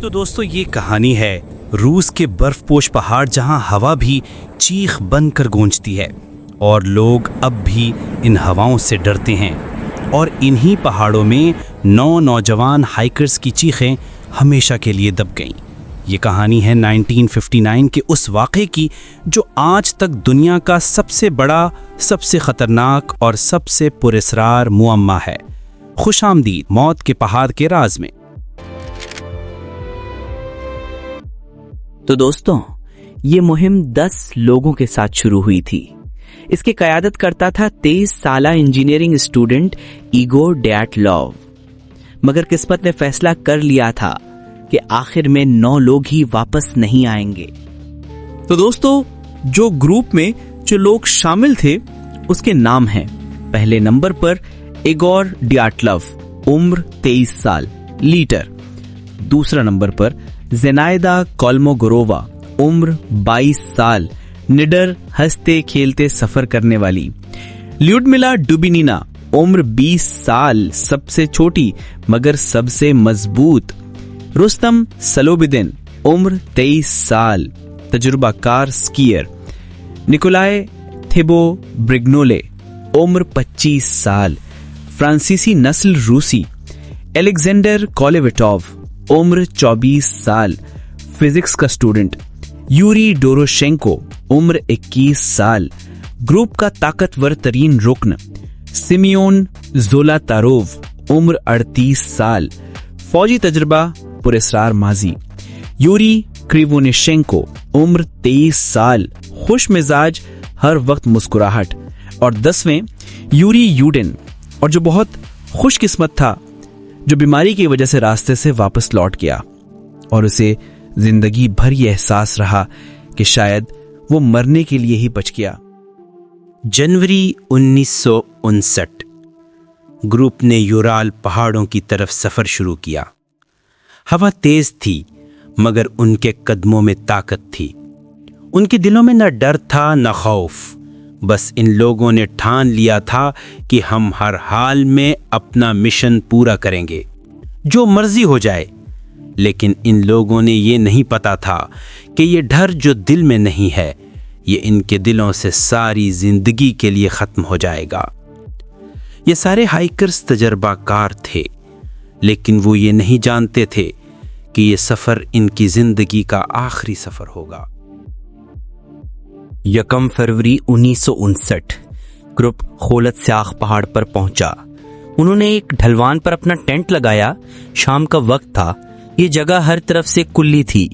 तो दोस्तों ये कहानी है रूस के बर्फपोश पहाड़ जहां हवा भी चीख बनकर गूंजती है और लोग अब भी इन हवाओं से डरते हैं। और इन्हीं पहाड़ों में 9 नौजवान हाइकर्स की चीखें हमेशा के लिए दब गईं। ये कहानी है 1959 के उस वाक़े की जो आज तक दुनिया का सबसे बड़ा, सबसे ख़तरनाक और सबसे पुरस्कार मुअम्मा है। खुशामदीद मौत के पहाड़ के राज में। तो दोस्तों, ये मुहिम 10 लोगों के साथ शुरू हुई थी। इसकी क़यादत करता था 23 साला इंजीनियरिंग स्टूडेंट इगोर डयाटलॉव। मगर किस्मत ने फैसला कर लिया था कि आखिर में 9 लोग ही वापस नहीं आएंगे। तो दोस्तों, जो ग्रुप में जो लोग शामिल थे उसके नाम हैं। पहले नंबर पर इगोर डयाटलॉव, उम्र 23 साल, लीडर। दूसरा नंबर पर जेनाइदा कोल्मोगोरोवा, उम्र 22 साल, निडर, हंसते खेलते सफर करने वाली। ल्यूडमिला डुबिनिना, उम्र 20 साल, सबसे छोटी मगर सबसे मजबूत। रुस्तम सलोबिदिन, उम्र 23 साल, तजुर्बाकार स्कीयर। निकोलाय थिबो ब्रिग्नोले, उम्र 25 साल, फ्रांसीसी नस्ल रूसी। एलेक्जेंडर कोलेविटोव, उम्र 24 साल, फिजिक्स का स्टूडेंट। यूरी डोरोशेंको, उम्र 21 साल, ग्रुप का ताकतवर तरीन रुकन। सिमियोन ज़ोलातारोव, उम्र 38 साल, फौजी तजर्बा, पुरस्कार माजी। यूरी क्रिवोनिशेंको, उम्र 23 साल, खुश मिजाज, हर वक्त मुस्कुराहट। और 10वें यूरी यूडिन, और जो बहुत खुशकिस्मत था, जो बीमारी की वजह से रास्ते से वापस लौट गया और उसे जिंदगी भर यह एहसास रहा कि शायद वो मरने के लिए ही बच गया। जनवरी 1959 ग्रुप ने यूराल पहाड़ों की तरफ सफर शुरू किया। हवा तेज थी मगर उनके कदमों में ताकत थी। उनके दिलों में न डर था न खौफ। बस इन लोगों ने ठान लिया था कि हम हर हाल में अपना मिशन पूरा करेंगे, जो मर्जी हो जाए। लेकिन इन लोगों ने ये नहीं पता था कि ये डर जो दिल में नहीं है, ये इनके दिलों से सारी जिंदगी के लिए खत्म हो जाएगा। ये सारे हाइकर्स तजर्बाकार थे, लेकिन वो ये नहीं जानते थे कि ये सफर इनकी जिंदगी का आखिरी सफर होगा। 1 फरवरी 1959 ग्रुप खोलत स्याख पहाड़ पर पहुंचा। उन्होंने एक ढलवान पर अपना टेंट लगाया। शाम का वक्त था। ये जगह हर तरफ से कुल्ली थी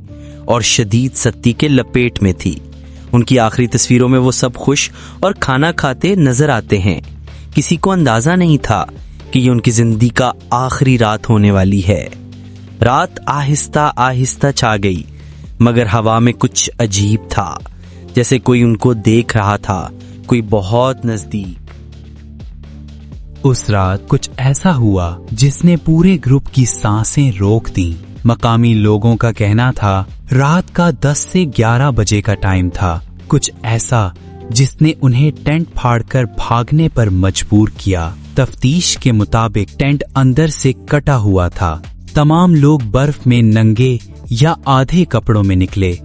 और शदीद सख्ती के लपेट में थी। उनकी आखिरी तस्वीरों में वो सब खुश और खाना खाते नजर आते हैं। किसी को अंदाजा नहीं था कि ये उनकी जिंदगी का आखिरी रात होने वाली है। रात आहिस्ता आहिस्ता छा गई, मगर हवा में कुछ अजीब था, जैसे कोई उनको देख रहा था, कोई बहुत नजदीक। उस रात कुछ ऐसा हुआ जिसने पूरे ग्रुप की सांसें रोक दी। मकामी लोगों का कहना था रात का 10 से 11 बजे का टाइम था। कुछ ऐसा जिसने उन्हें टेंट फाड़कर भागने पर मजबूर किया। तफ्तीश के मुताबिक टेंट अंदर से कटा हुआ था। तमाम लोग बर्फ में नंगे या आधे कपड़ों में निकले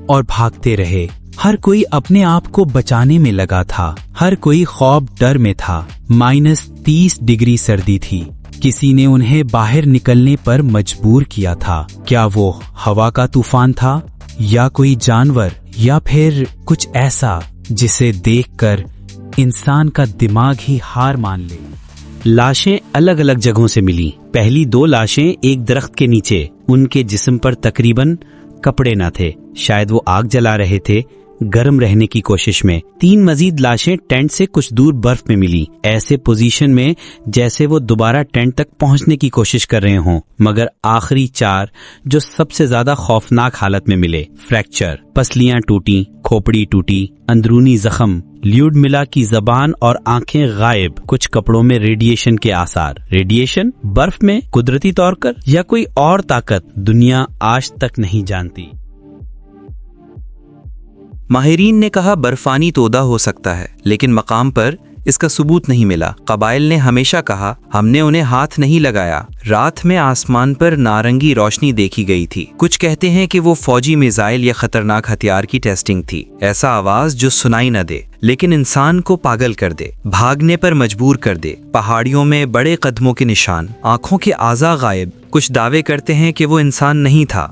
और भागते रहे। हर कोई अपने आप को बचाने में लगा था। हर कोई खौफ डर में था। -30 डिग्री सर्दी थी। किसी ने उन्हें बाहर निकलने पर मजबूर किया था। क्या वो हवा का तूफान था या कोई जानवर या फिर कुछ ऐसा जिसे देखकर इंसान का दिमाग ही हार मान ले। लाशें अलग अलग जगहों से मिली। पहली 2 लाशें एक दरख्त के नीचे। उनके जिस्म पर तकरीबन कपड़े न थे। शायद वो आग जला रहे थे गर्म रहने की कोशिश में। 3 मजीद लाशें टेंट से कुछ दूर बर्फ में मिली, ऐसे पोजीशन में जैसे वो दोबारा टेंट तक पहुंचने की कोशिश कर रहे हों। मगर आखिरी 4 जो सबसे ज्यादा खौफनाक हालत में मिले। फ्रैक्चर, पसलियां टूटी, खोपड़ी टूटी, अंदरूनी जख्म, ल्यूडमिला की जबान और आंखें गायब, कुछ कपड़ों में रेडिएशन के आसार। रेडिएशन बर्फ में कुदरती तौर पर या कोई और ताकत दुनिया आज तक नहीं जानती। माहिरीन ने कहा बर्फानी तोदा हो सकता है, लेकिन मकाम पर इसका सबूत नहीं मिला। कबाइल ने हमेशा कहा, हमने उन्हें हाथ नहीं लगाया। रात में आसमान पर नारंगी रोशनी देखी गई थी। कुछ कहते हैं कि वो फौजी मिसाइल या खतरनाक हथियार की टेस्टिंग थी। ऐसा आवाज जो सुनाई न दे लेकिन इंसान को पागल कर दे, भागने पर मजबूर कर दे। पहाड़ियों में बड़े कदमों के निशान, आंखों के आज़ा गायब। कुछ दावे करते हैं कि वो इंसान नहीं था।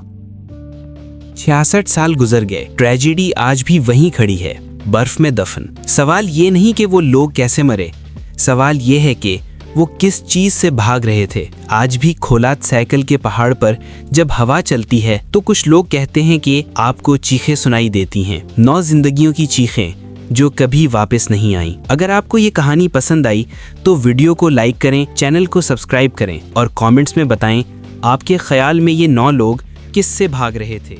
66 साल गुजर गए, ट्रेजेडी आज भी वहीं खड़ी है, बर्फ में दफन। सवाल ये नहीं कि वो लोग कैसे मरे, सवाल ये है कि वो किस चीज से भाग रहे थे। आज भी खोलात साइकिल के पहाड़ पर जब हवा चलती है तो कुछ लोग कहते हैं कि आपको चीखें सुनाई देती हैं, 9 जिंदगियों की चीखें जो कभी वापस नहीं आई। अगर आपको ये कहानी पसंद आई तो वीडियो को लाइक करें, चैनल को सब्सक्राइब करें और कमेंट्स में बताएं आपके ख्याल में ये 9 लोग किससे भाग रहे थे।